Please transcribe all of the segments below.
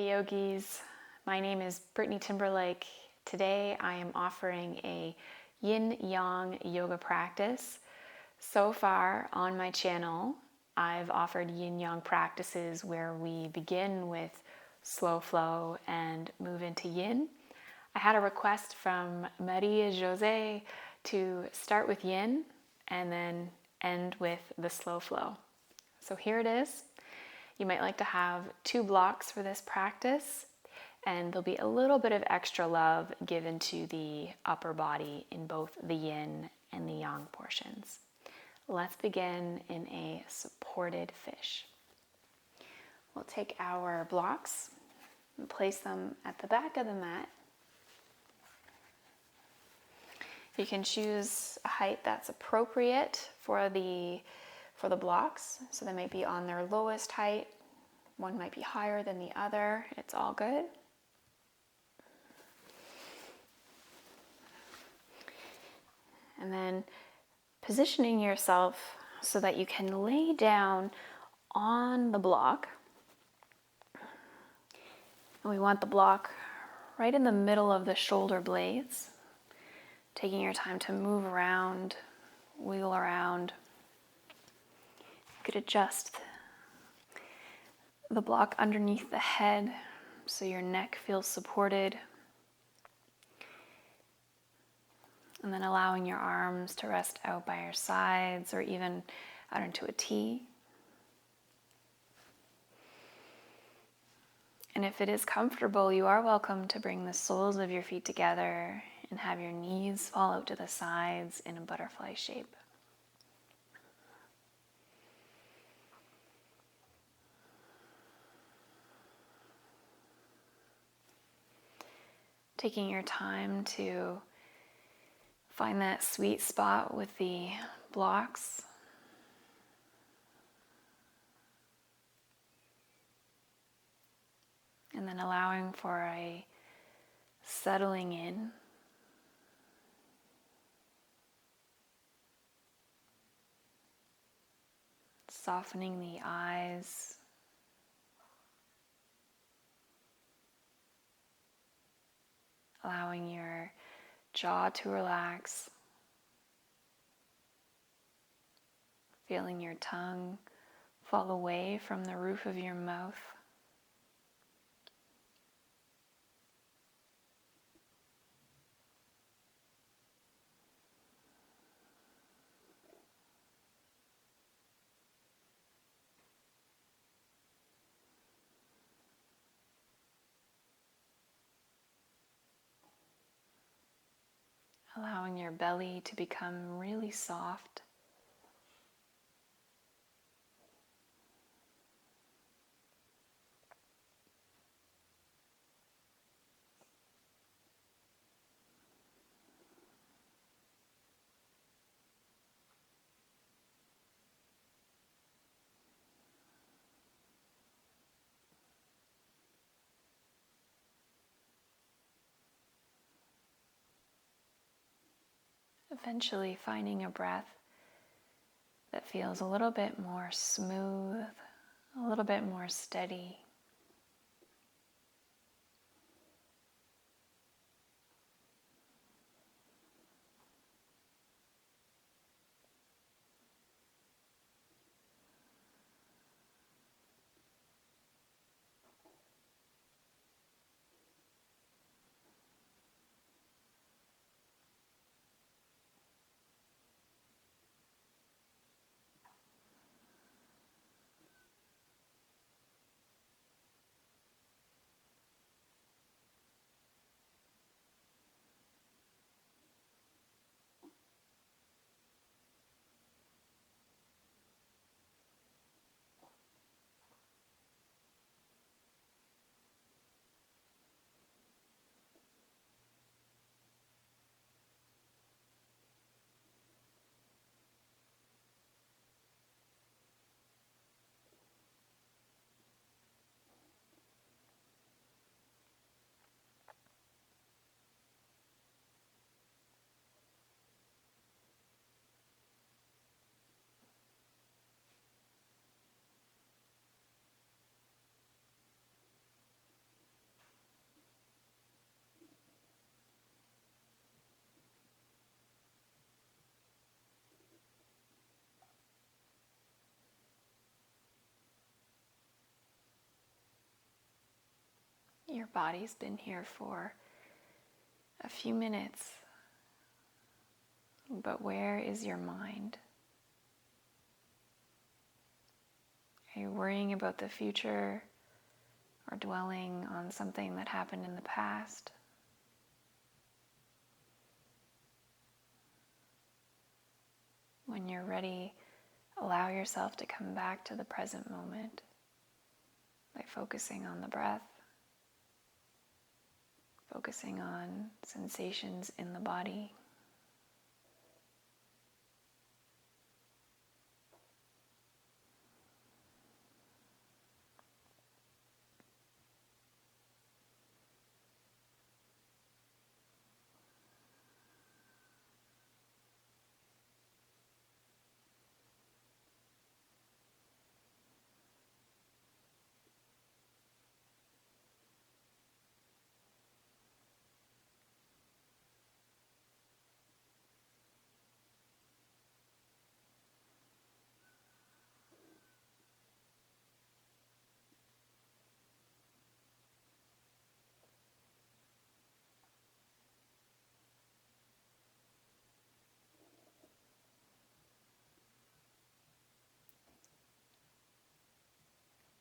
Hey yogis, my name is Brittany Timberlake. Today I am offering a yin-yang yoga practice. So far on my channel, I've offered yin-yang practices where we begin with slow flow and move into yin. I had a request from Maria Jose to start with yin and then end with the slow flow. So here it is. You might like to have 2 blocks for this practice, and there'll be a little bit of extra love given to the upper body in both the yin and the yang portions. Let's begin in a supported fish. We'll take our blocks and place them at the back of the mat. You can choose a height that's appropriate for the blocks. So they might be on their lowest height. One might be higher than the other. It's all good. And then positioning yourself so that you can lay down on the block. And we want the block right in the middle of the shoulder blades. Taking your time to move around, wiggle around. You could adjust the block underneath the head so your neck feels supported. And then allowing your arms to rest out by your sides or even out into a T. And if it is comfortable, you are welcome to bring the soles of your feet together and have your knees fall out to the sides in a butterfly shape. Taking your time to find that sweet spot with the blocks. And then allowing for a settling in. Softening the eyes. Allowing your jaw to relax. Feeling your tongue fall away from the roof of your mouth. Allowing your belly to become really soft. Eventually finding a breath that feels a little bit more smooth, a little bit more steady. Your body's been here for a few minutes, but where is your mind? Are you worrying about the future or dwelling on something that happened in the past? When you're ready, allow yourself to come back to the present moment by focusing on the breath, focusing on sensations in the body.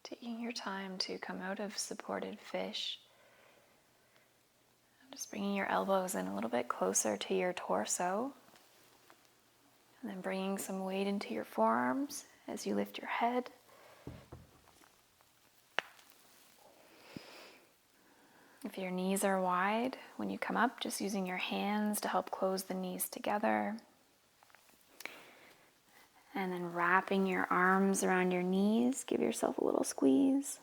Taking your time to come out of supported fish. Just bringing your elbows in a little bit closer to your torso. And then bringing some weight into your forearms as you lift your head. If your knees are wide, when you come up, just using your hands to help close the knees together. And then wrapping your arms around your knees, give yourself a little squeeze.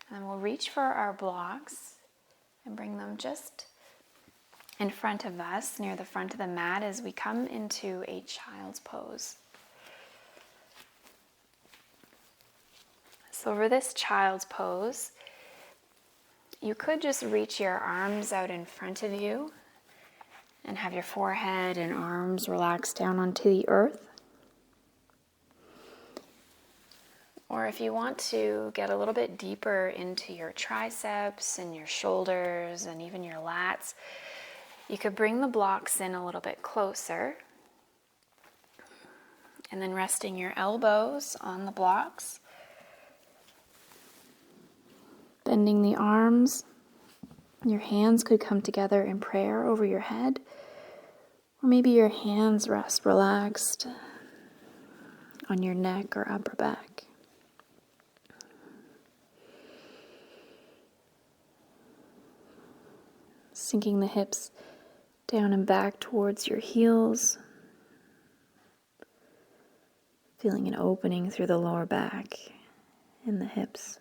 And then we'll reach for our blocks and bring them just in front of us, near the front of the mat, as we come into a child's pose. So for this child's pose, you could just reach your arms out in front of you and have your forehead and arms relax down onto the earth. Or if you want to get a little bit deeper into your triceps and your shoulders and even your lats, you could bring the blocks in a little bit closer. And then resting your elbows on the blocks. Bending the arms. Your hands could come together in prayer over your head. Or maybe your hands rest relaxed on your neck or upper back. Sinking the hips down and back towards your heels. Feeling an opening through the lower back and the hips.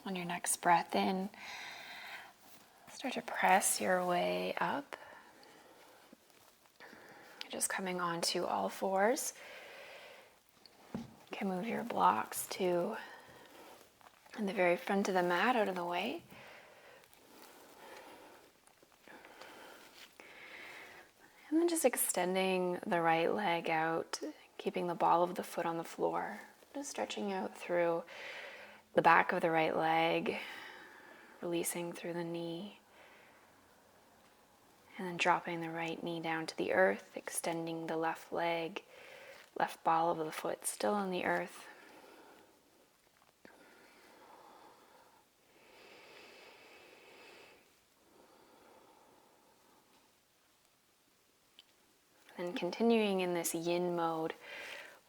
On your next breath in, start to press your way up. Just coming onto all fours. You can move your blocks to in the very front of the mat, out of the way. And then just extending the right leg out, keeping the ball of the foot on the floor. Just stretching out through the back of the right leg, releasing through the knee. And then dropping the right knee down to the earth, extending the left leg, left ball of the foot still on the earth. And continuing in this yin mode,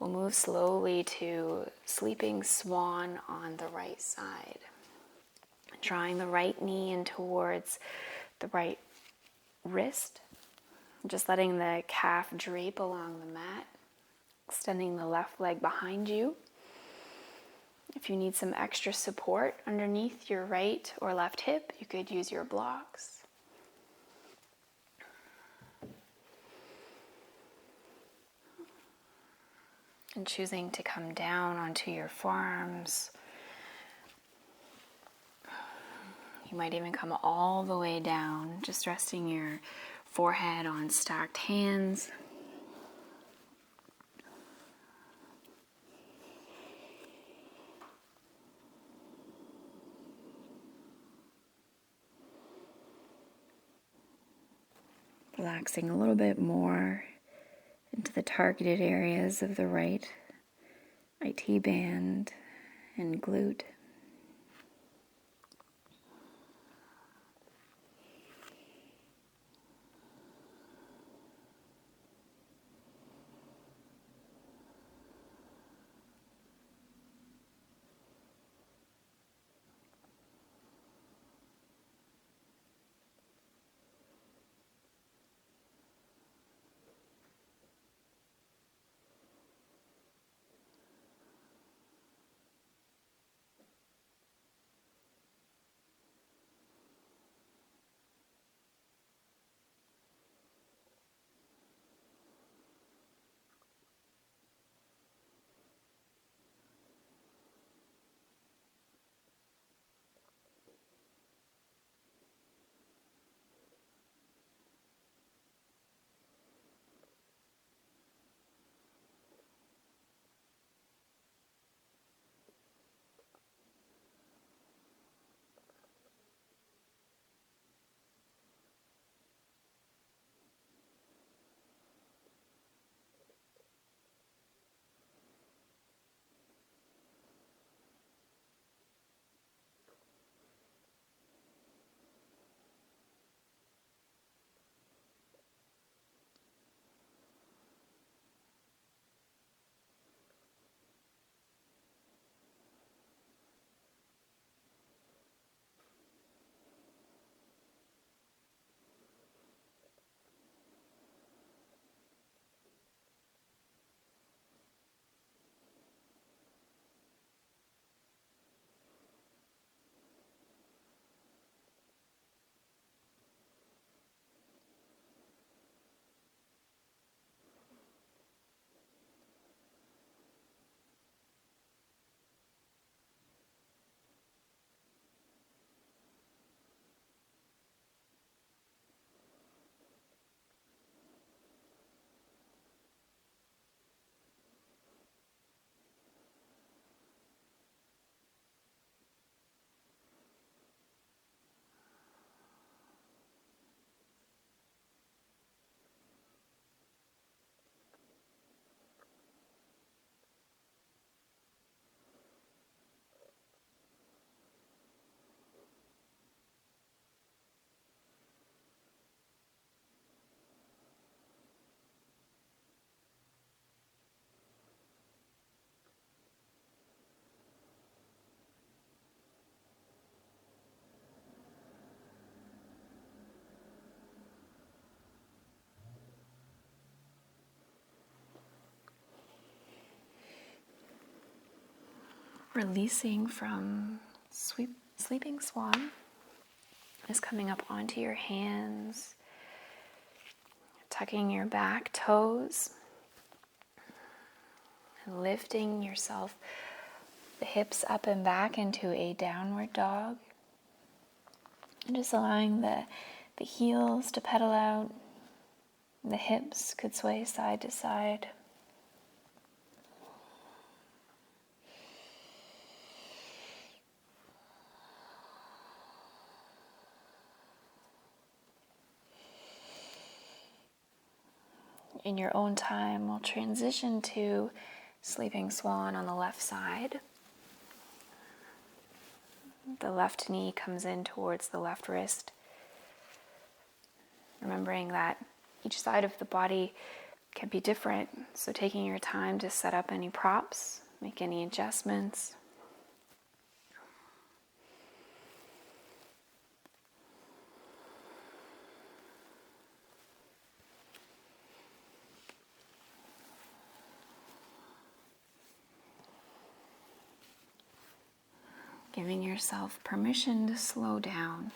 we'll move slowly to sleeping swan on the right side. Drawing the right knee in towards the right wrist, just letting the calf drape along the mat, extending the left leg behind you. If you need some extra support underneath your right or left hip, you could use your blocks. And choosing to come down onto your forearms. You might even come all the way down, just resting your forehead on stacked hands. Relaxing a little bit more into the targeted areas of the right IT band and glute. Releasing from Sleeping Swan is coming up onto your hands, tucking your back toes, and lifting yourself, the hips up and back into a downward dog. And just allowing the heels to pedal out. The hips could sway side to side. In your own time, we'll transition to Sleeping Swan on the left side. The left knee comes in towards the left wrist. Remembering that each side of the body can be different, so taking your time to set up any props, make any adjustments. Giving yourself permission to slow down.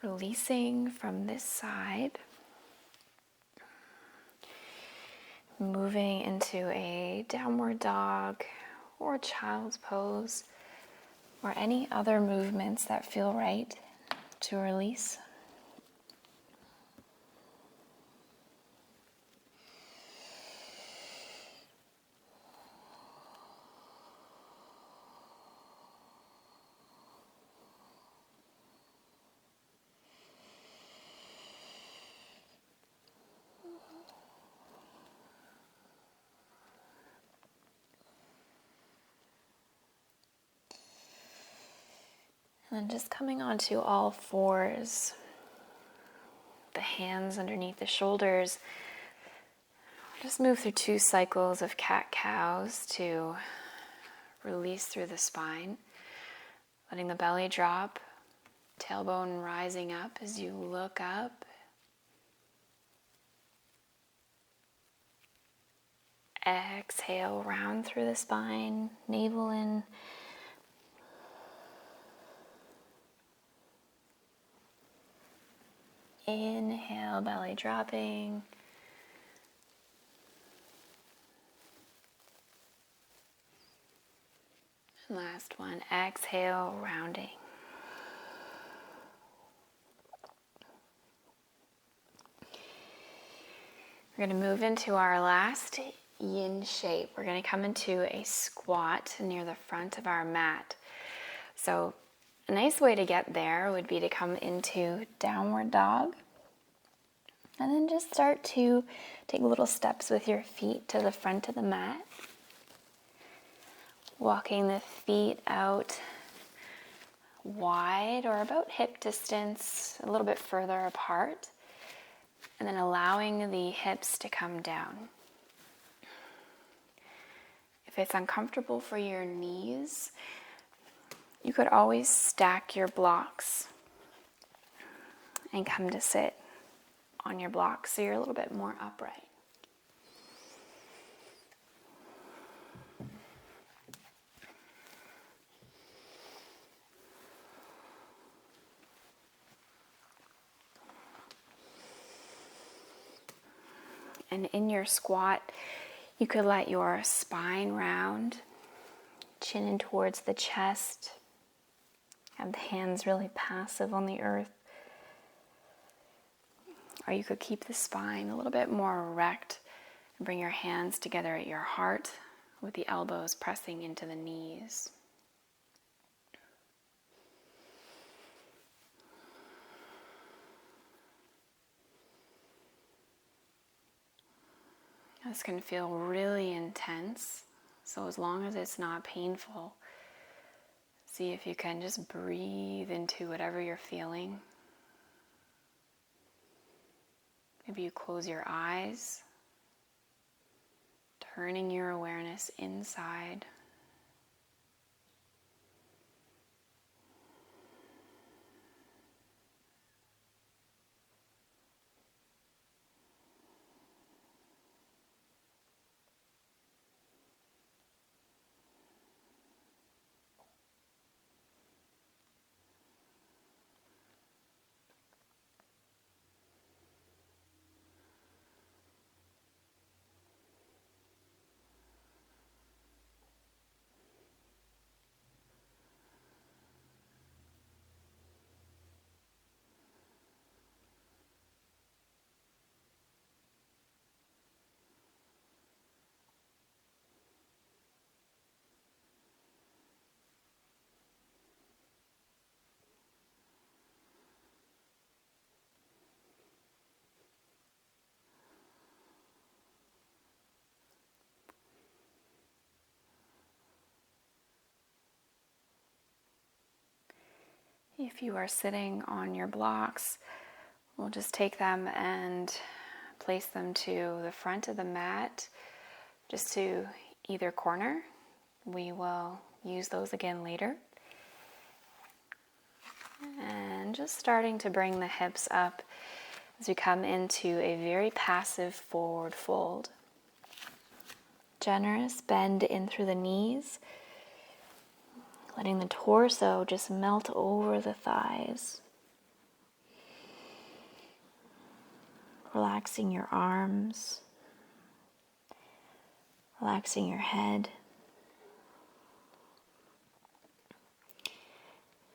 Releasing from this side, moving into a downward dog or child's pose, or any other movements that feel right to release. And then just coming onto all fours, the hands underneath the shoulders. Just move through 2 cycles of cat-cows to release through the spine, letting the belly drop, tailbone rising up as you look up. Exhale, round through the spine, navel in. Inhale, belly dropping. And last one, exhale, rounding. We're going to move into our last yin shape. We're going to come into a squat near the front of our mat. So a nice way to get there would be to come into downward dog. And then just start to take little steps with your feet to the front of the mat. Walking the feet out wide or about hip distance, a little bit further apart. And then allowing the hips to come down. If it's uncomfortable for your knees, you could always stack your blocks and come to sit on your blocks so you're a little bit more upright. And in your squat, you could let your spine round, chin in towards the chest, have the hands really passive on the earth. Or you could keep the spine a little bit more erect and bring your hands together at your heart with the elbows pressing into the knees. This can feel really intense, so as long as it's not painful, see if you can just breathe into whatever you're feeling. Maybe you close your eyes, turning your awareness inside. If you are sitting on your blocks, we'll just take them and place them to the front of the mat, just to either corner. We will use those again later. And just starting to bring the hips up as we come into a very passive forward fold. Generous bend in through the knees, letting the torso just melt over the thighs. Relaxing your arms, relaxing your head.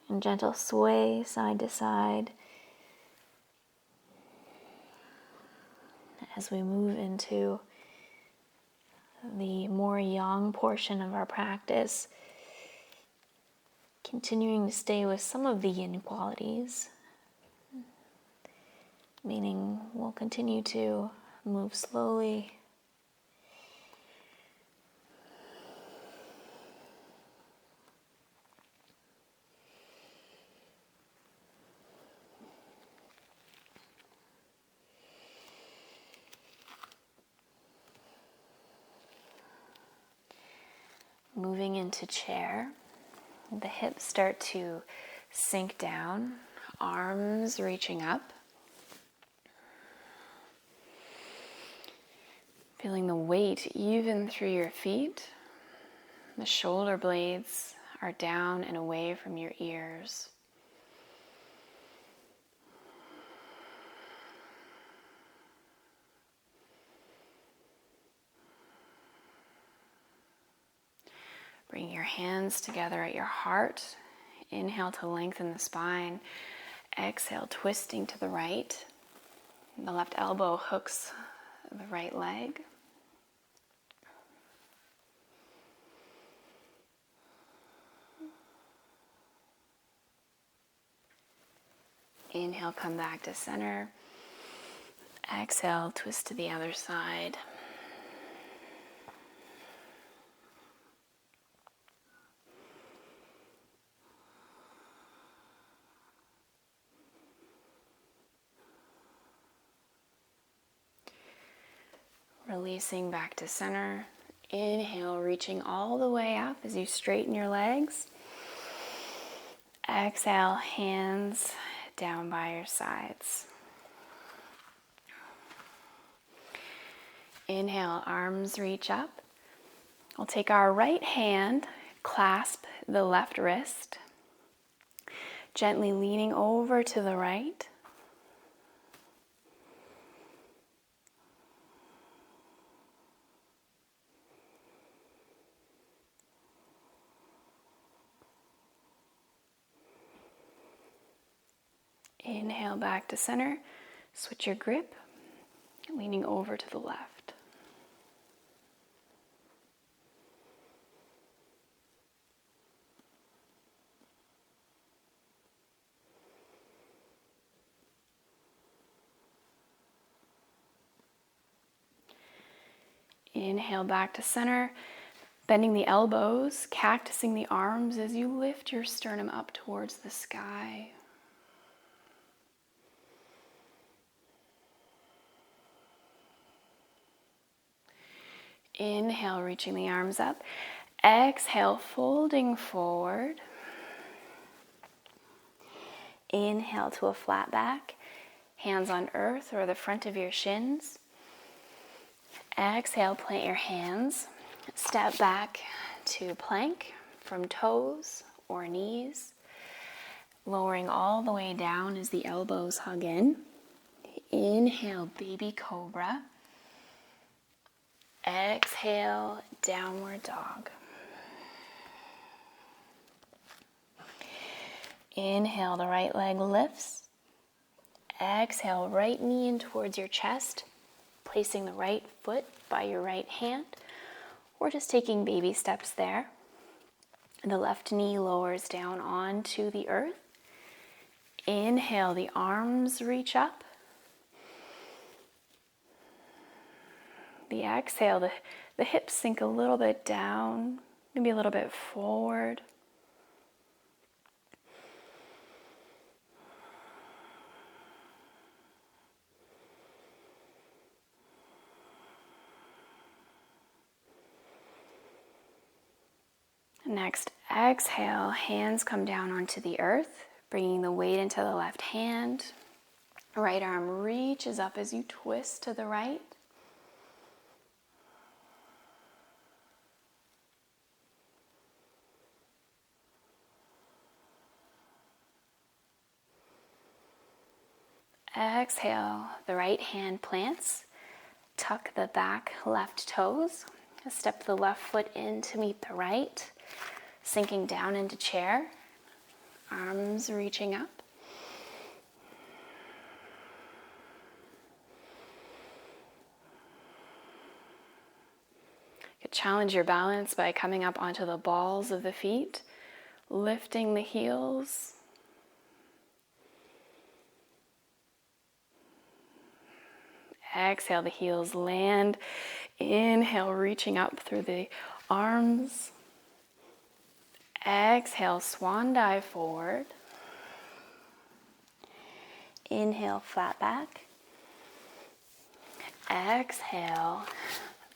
And gentle sway side to side as we move into the more yang portion of our practice, continuing to stay with some of the yin qualities, meaning we'll continue to move slowly, Moving into chair. The hips start to sink down, arms reaching up. Feeling the weight even through your feet. The shoulder blades are down and away from your ears. Bring your hands together at your heart. Inhale to lengthen the spine. Exhale, twisting to the right. The left elbow hooks the right leg. Inhale, come back to center. Exhale, twist to the other side. Releasing back to center. Inhale, reaching all the way up as you straighten your legs. Exhale, hands down by your sides. Inhale, arms reach up. We'll take our right hand, clasp the left wrist, gently leaning over to the right. Inhale back to center, switch your grip, leaning over to the left. Inhale back to center, bending the elbows, cactusing the arms as you lift your sternum up towards the sky. Inhale, reaching the arms up. Exhale, folding forward. Inhale to a flat back, hands on earth or the front of your shins. Exhale, plant your hands. Step back to plank from toes or knees. Lowering all the way down as the elbows hug in. Inhale, baby cobra. Exhale, downward dog. Inhale, the right leg lifts. Exhale, right knee in towards your chest, placing the right foot by your right hand, or just taking baby steps there. The left knee lowers down onto the earth. Inhale, the arms reach up. The exhale, the hips sink a little bit down, maybe a little bit forward. Next, exhale, hands come down onto the earth, bringing the weight into the left hand. Right arm reaches up as you twist to the right. Exhale, the right hand plants. Tuck the back left toes. Step the left foot in to meet the right. Sinking down into chair. Arms reaching up. You could challenge your balance by coming up onto the balls of the feet, lifting the heels. Exhale, the heels land. Inhale, reaching up through the arms. Exhale, swan dive forward. Inhale, flat back. Exhale,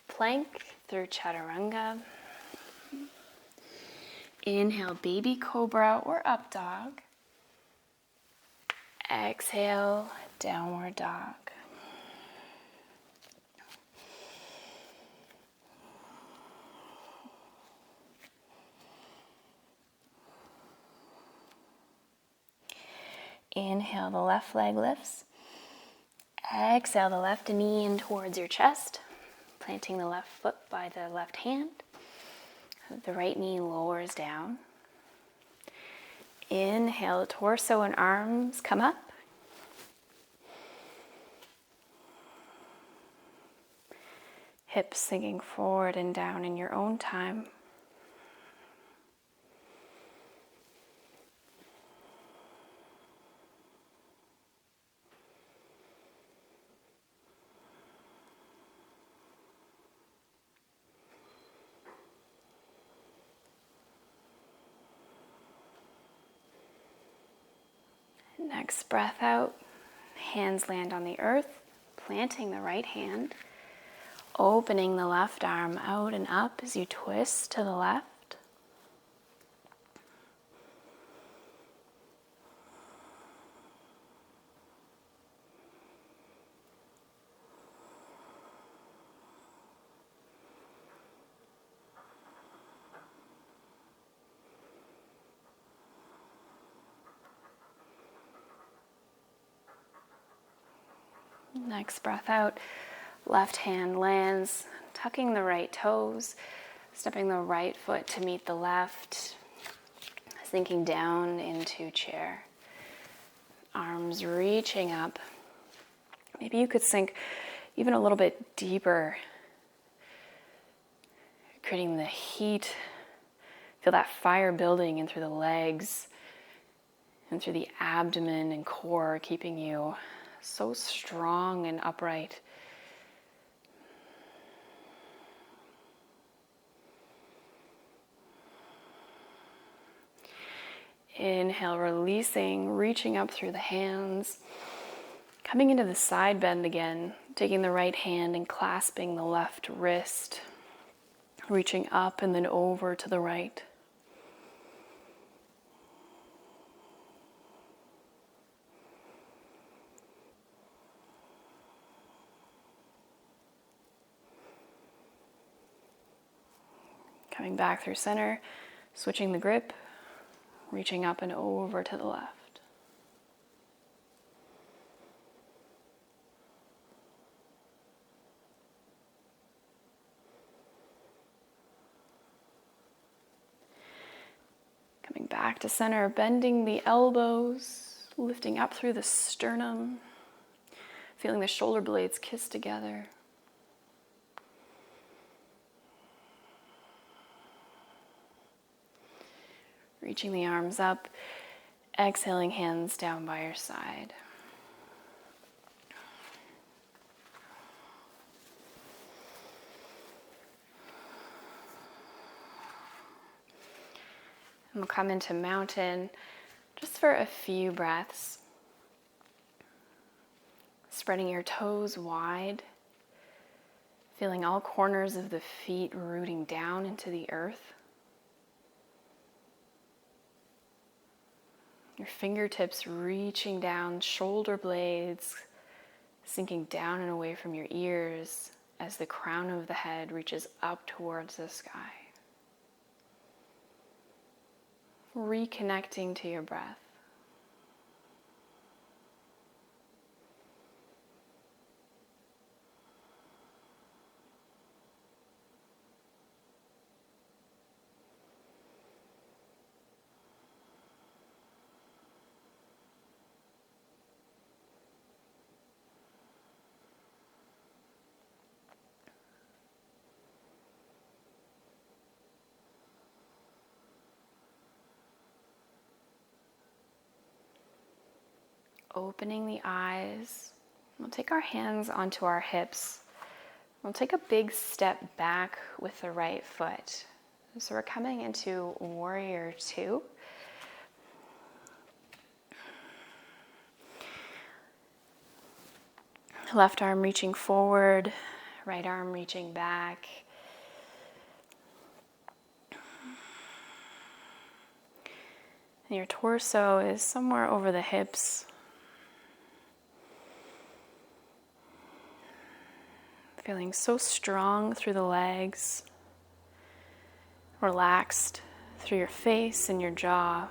plank through chaturanga. Inhale, baby cobra or up dog. Exhale, downward dog. Inhale, the left leg lifts. Exhale, the left knee in towards your chest, planting the left foot by the left hand. The right knee lowers down. Inhale, torso and arms come up. Hips sinking forward and down in your own time. Next breath out, hands land on the earth, planting the right hand, opening the left arm out and up as you twist to the left. Next breath out, left hand lands, tucking the right toes, stepping the right foot to meet the left, sinking down into chair. Arms reaching up. Maybe you could sink even a little bit deeper, creating the heat. Feel that fire building in through the legs and through the abdomen and core, keeping you so strong and upright. Inhale, releasing, reaching up through the hands, coming into the side bend again, taking the right hand and clasping the left wrist, reaching up and then over to the right. Coming back through center, switching the grip, reaching up and over to the left. Coming back to center, bending the elbows, lifting up through the sternum, feeling the shoulder blades kiss together. Reaching the arms up, exhaling, hands down by your side. And we'll come into mountain just for a few breaths. Spreading your toes wide, feeling all corners of the feet rooting down into the earth. Your fingertips reaching down, shoulder blades sinking down and away from your ears as the crown of the head reaches up towards the sky. Reconnecting to your breath. Opening the eyes. We'll take our hands onto our hips. We'll take a big step back with the right foot. So we're coming into Warrior Two. Left arm reaching forward, right arm reaching back. Your torso is somewhere over the hips. Feeling so strong through the legs, relaxed through your face and your jaw.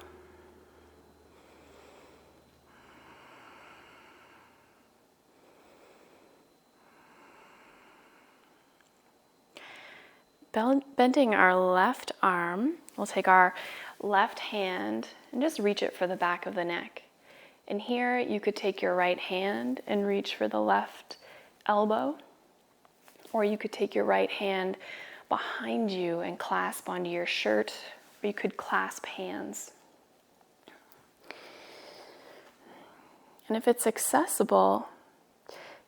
Bending our left arm, we'll take our left hand and just reach it for the back of the neck. And here you could take your right hand and reach for the left elbow, or you could take your right hand behind you and clasp onto your shirt, or you could clasp hands. And if it's accessible,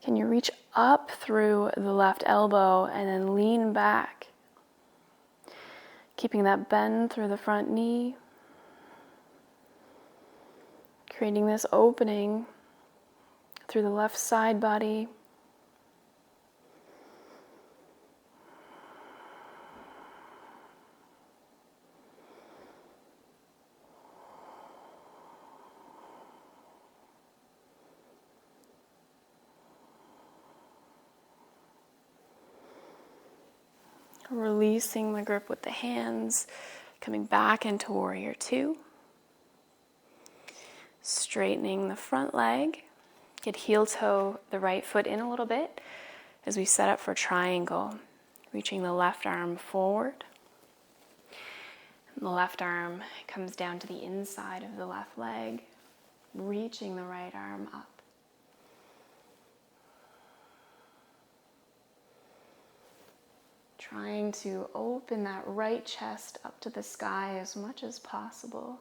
can you reach up through the left elbow and then lean back? Keeping that bend through the front knee, creating this opening through the left side body. Releasing the grip with the hands, coming back into warrior two. Straightening the front leg. Get heel toe the right foot in a little bit as we set up for triangle. Reaching the left arm forward. And the left arm comes down to the inside of the left leg. Reaching the right arm up. Trying to open that right chest up to the sky as much as possible.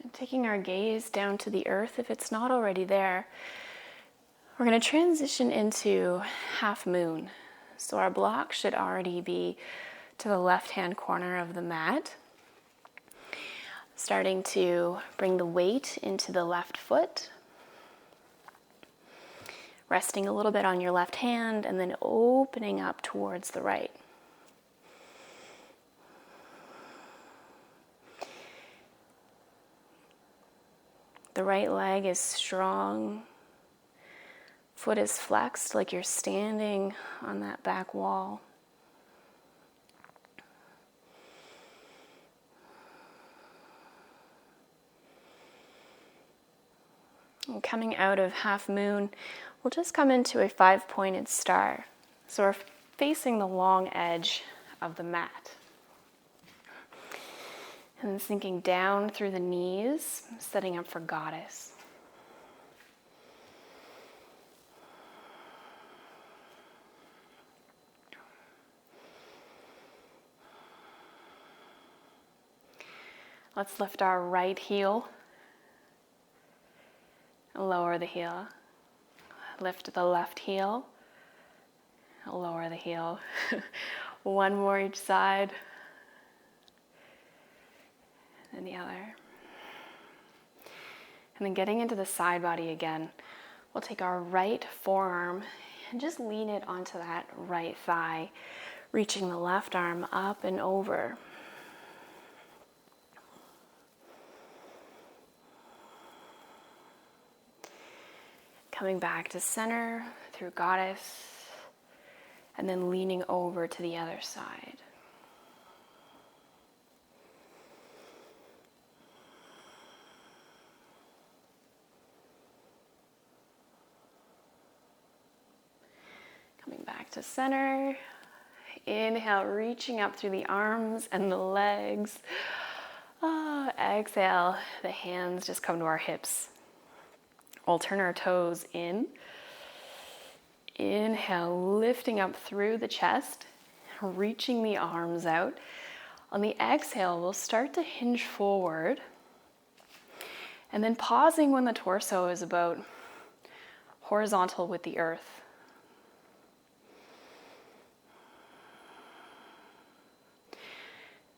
And taking our gaze down to the earth, if it's not already there, we're going to transition into half moon. So our block should already be to the left-hand corner of the mat. Starting to bring the weight into the left foot. Resting a little bit on your left hand and then opening up towards the right. The right leg is strong. Foot is flexed like you're standing on that back wall. And coming out of half moon, we'll just come into a 5-pointed star. So we're facing the long edge of the mat. And then sinking down through the knees, setting up for goddess. Let's lift our right heel. Lower the heel. Lift the left heel. Lower the heel. One more each side. And the other. And then getting into the side body again, we'll take our right forearm and just lean it onto that right thigh, reaching the left arm up and over. Coming back to center through goddess, and then leaning over to the other side. Coming back to center. Inhale, reaching up through the arms and the legs. Exhale, the hands just come to our hips. We'll turn our toes in. Inhale, lifting up through the chest, reaching the arms out. On the exhale, we'll start to hinge forward. And then pausing when the torso is about horizontal with the earth.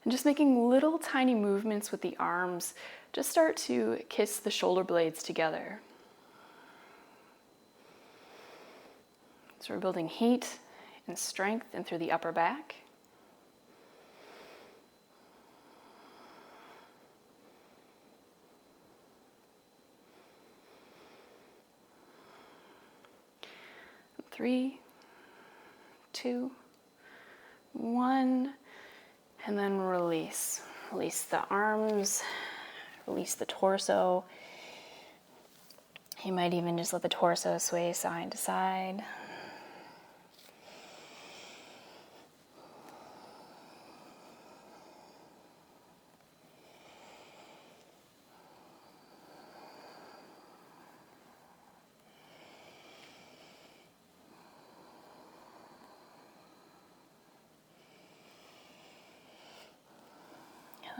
And just making little tiny movements with the arms. Just start to kiss the shoulder blades together. So we're building heat and strength in through the upper back. Three, 2, 1, and then release. Release the arms, release the torso. You might even just let the torso sway side to side.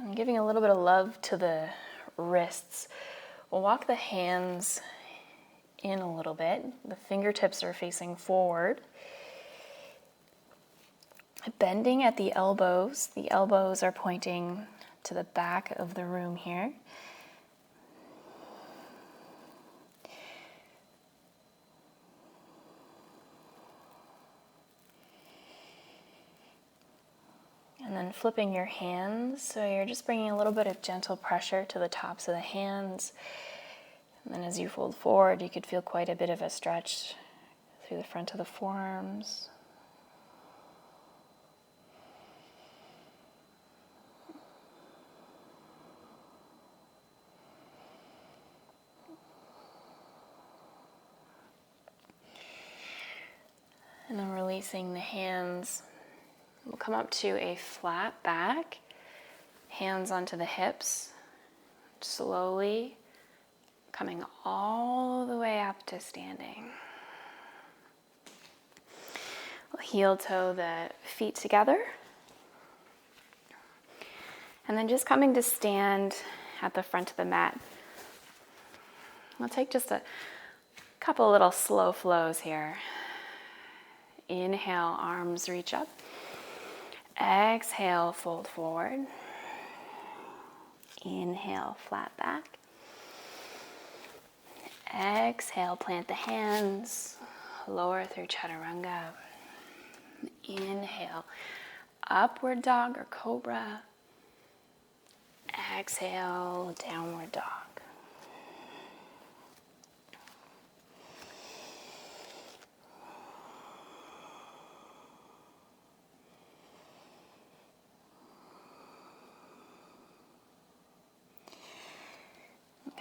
I'm giving a little bit of love to the wrists. We'll walk the hands in a little bit. The fingertips are facing forward. Bending at the elbows. The elbows are pointing to the back of the room here. And then flipping your hands, so you're just bringing a little bit of gentle pressure to the tops of the hands. And then as you fold forward, you could feel quite a bit of a stretch through the front of the forearms. And then releasing the hands. We'll come up to a flat back, hands onto the hips, slowly coming all the way up to standing. We'll heel toe the feet together. And then just coming to stand at the front of the mat. We'll take just a couple little slow flows here. Inhale, arms reach up. Exhale, fold forward. Inhale, flat back. Exhale, plant the hands. Lower through chaturanga. Inhale, upward dog or cobra. Exhale, downward dog.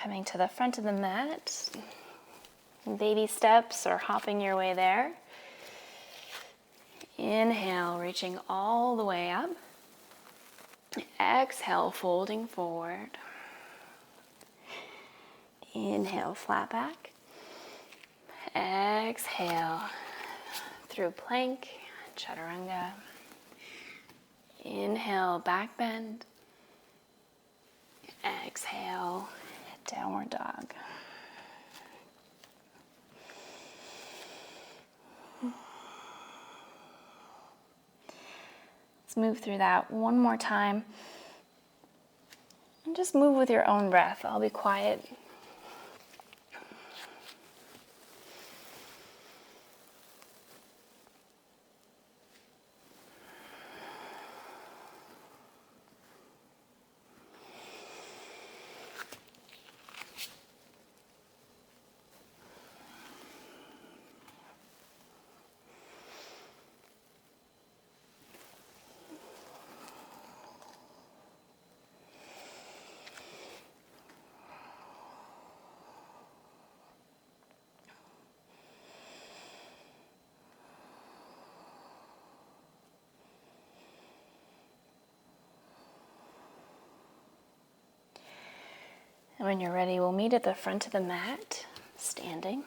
Coming to the front of the mat, baby steps or hopping your way there. Inhale, reaching all the way up. Exhale, folding forward. Inhale, flat back. Exhale, through plank, chaturanga. Inhale, back bend. Exhale, downward dog. Let's move through that one more time. And just move with your own breath. I'll be quiet. And when you're ready, we'll meet at the front of the mat, standing.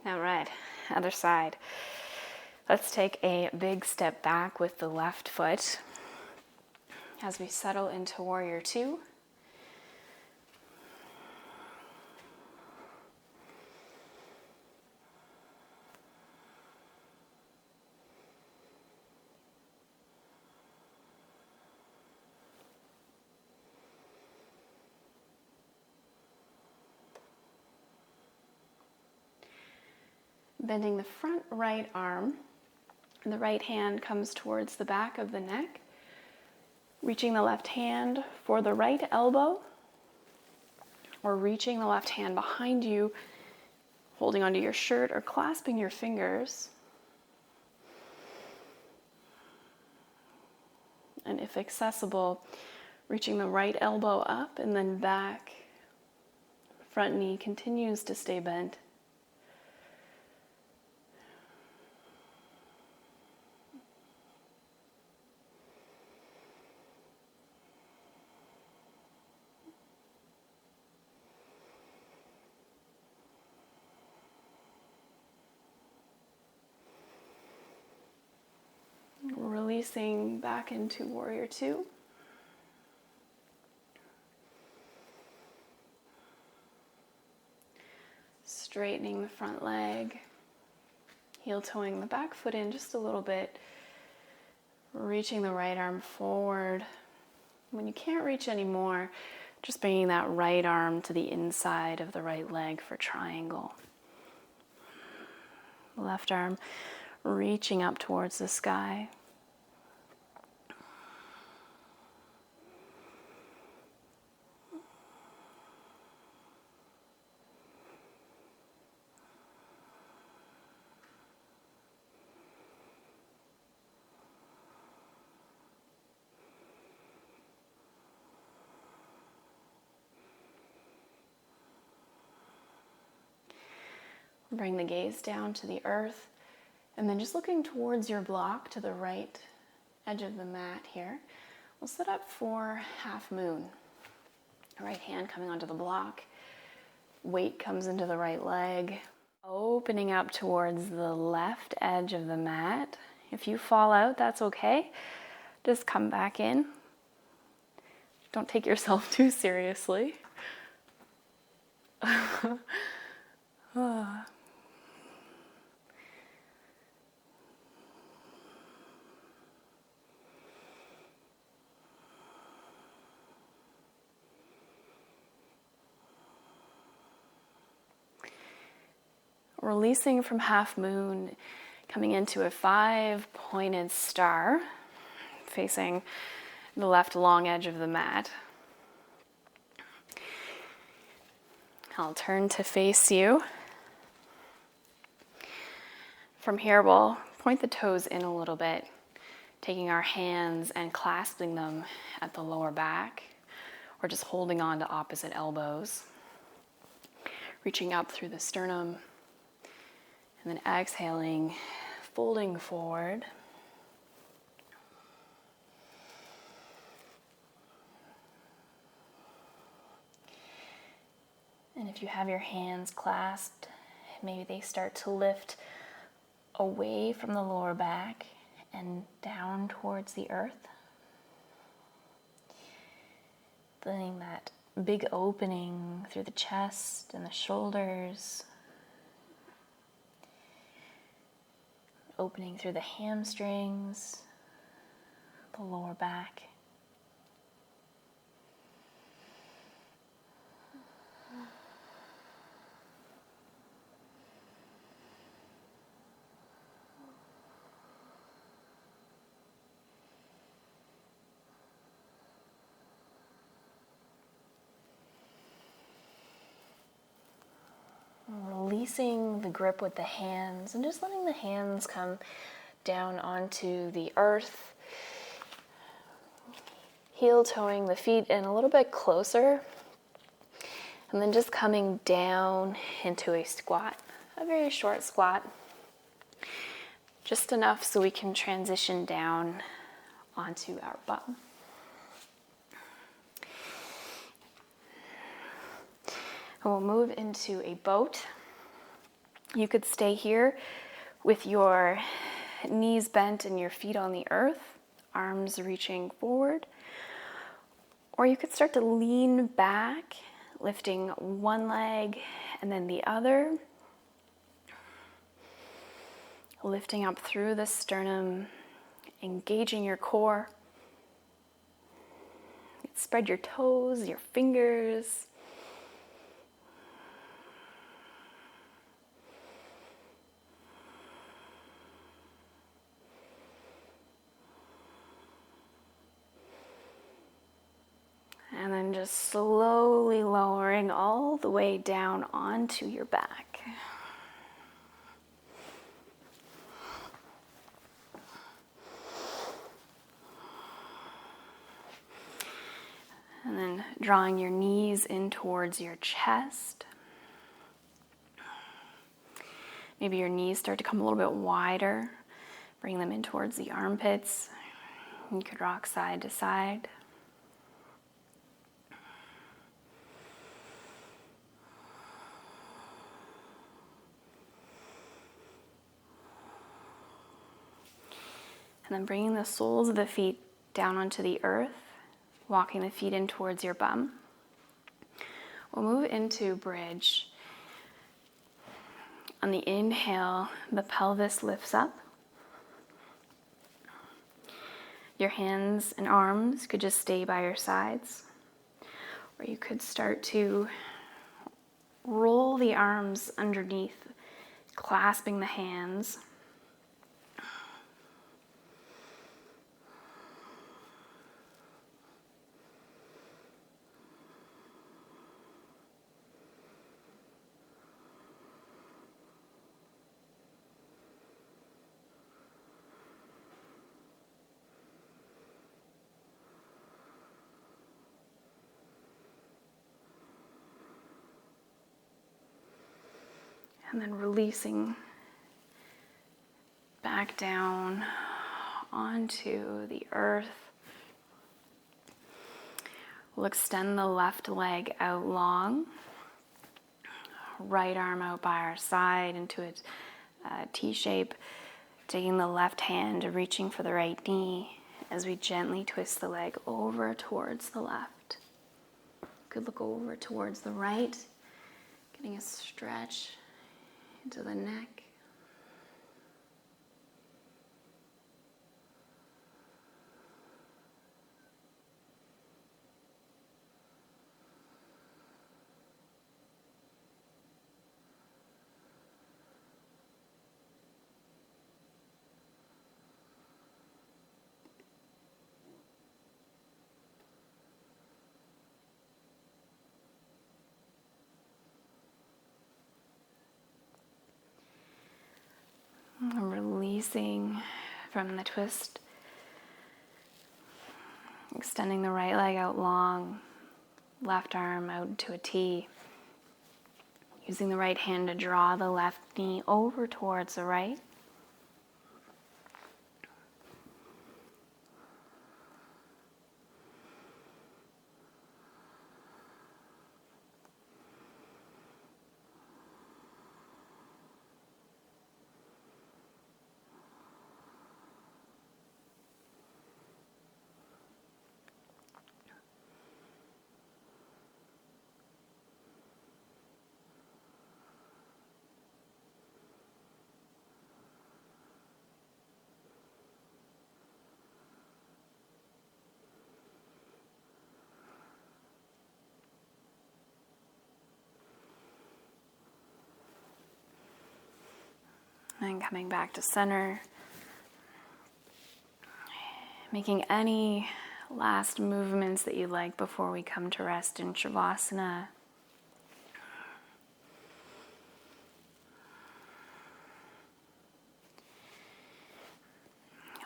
All right, other side. Let's take a big step back with the left foot as we settle into Warrior Two. Bending the front right arm, and the right hand comes towards the back of the neck. Reaching the left hand for the right elbow, or reaching the left hand behind you, holding onto your shirt or clasping your fingers. And if accessible, reaching the right elbow up and then back. Front knee continues to stay bent. Releasing back into Warrior Two. Straightening the front leg. Heel toeing the back foot in just a little bit. Reaching the right arm forward. When you can't reach anymore, just bringing that right arm to the inside of the right leg for triangle. Left arm reaching up towards the sky. Bring the gaze down to the earth, and then just looking towards your block to the right edge of the mat here. We'll set up for half moon. Right hand coming onto the block. Weight comes into the right leg. Opening up towards the left edge of the mat. If you fall out, that's okay. Just come back in. Don't take yourself too seriously. Releasing from half moon, coming into a 5-pointed star, facing the left long edge of the mat. I'll turn to face you. From here, we'll point the toes in a little bit, taking our hands and clasping them at the lower back, or just holding on to opposite elbows. Reaching up through the sternum. And then exhaling, folding forward. And if you have your hands clasped, maybe they start to lift away from the lower back and down towards the earth. Feeling that big opening through the chest and the shoulders. Opening through the hamstrings, the lower back. Releasing the grip with the hands and just letting the hands come down onto the earth. Heel toeing the feet in a little bit closer. And then just coming down into a squat, a very short squat. Just enough so we can transition down onto our bum. And we'll move into a boat. You could stay here with your knees bent and your feet on the earth, arms reaching forward. Or you could start to lean back, lifting one leg and then the other. Lifting up through the sternum, engaging your core. Spread your toes, your fingers. And then just slowly lowering all the way down onto your back. And then drawing your knees in towards your chest. Maybe your knees start to come a little bit wider. Bring them in towards the armpits. You could rock side to side. And then bringing the soles of the feet down onto the earth, walking the feet in towards your bum. We'll move into bridge. On the inhale, the pelvis lifts up. Your hands and arms could just stay by your sides. Or you could start to roll the arms underneath, clasping the hands. And then releasing back down onto the earth. We'll extend the left leg out long. Right arm out by our side into a T shape. Taking the left hand, reaching for the right knee as we gently twist the leg over towards the left. Could look over towards the right, getting a stretch into the neck. And releasing from the twist, extending the right leg out long, left arm out to a T. Using the right hand to draw the left knee over towards the right. And coming back to center. Making any last movements that you like before we come to rest in Shavasana.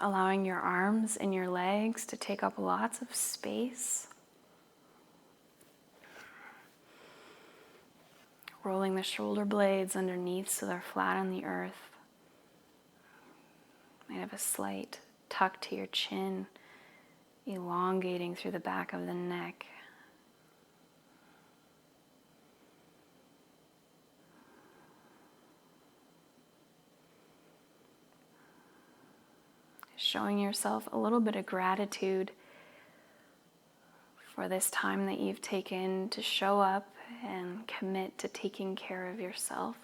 Allowing your arms and your legs to take up lots of space. Rolling the shoulder blades underneath so they're flat on the earth. Might have a slight tuck to your chin, elongating through the back of the neck. showing yourself a little bit of gratitude for this time that you've taken to show up and commit to taking care of yourself.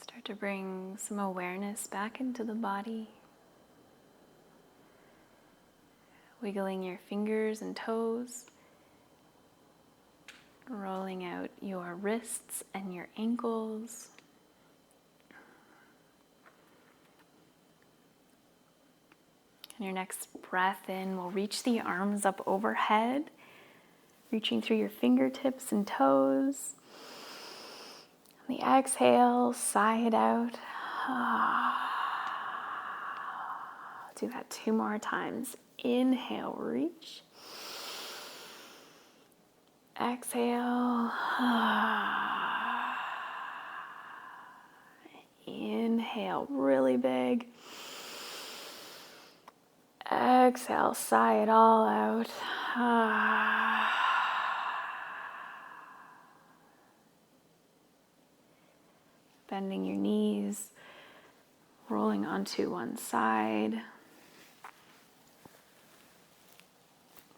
Start to bring some awareness back into the body. Wiggling your fingers and toes. Rolling out your wrists and your ankles. And your next breath in will reach the arms up overhead, reaching through your fingertips and toes. On the exhale, sigh it out. Do that 2 more times. Inhale, reach. Exhale. Inhale, really big. Exhale, sigh it all out. Bending your knees, rolling onto one side.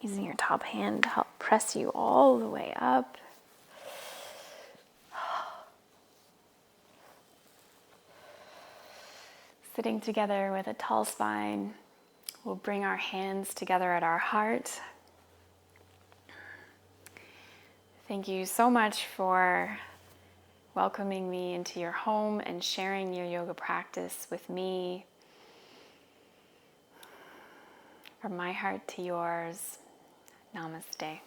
Using your top hand to help press you all the way up. Sitting together with a tall spine, we'll bring our hands together at our heart. Thank you so much for welcoming me into your home and sharing your yoga practice with me. From my heart to yours, namaste.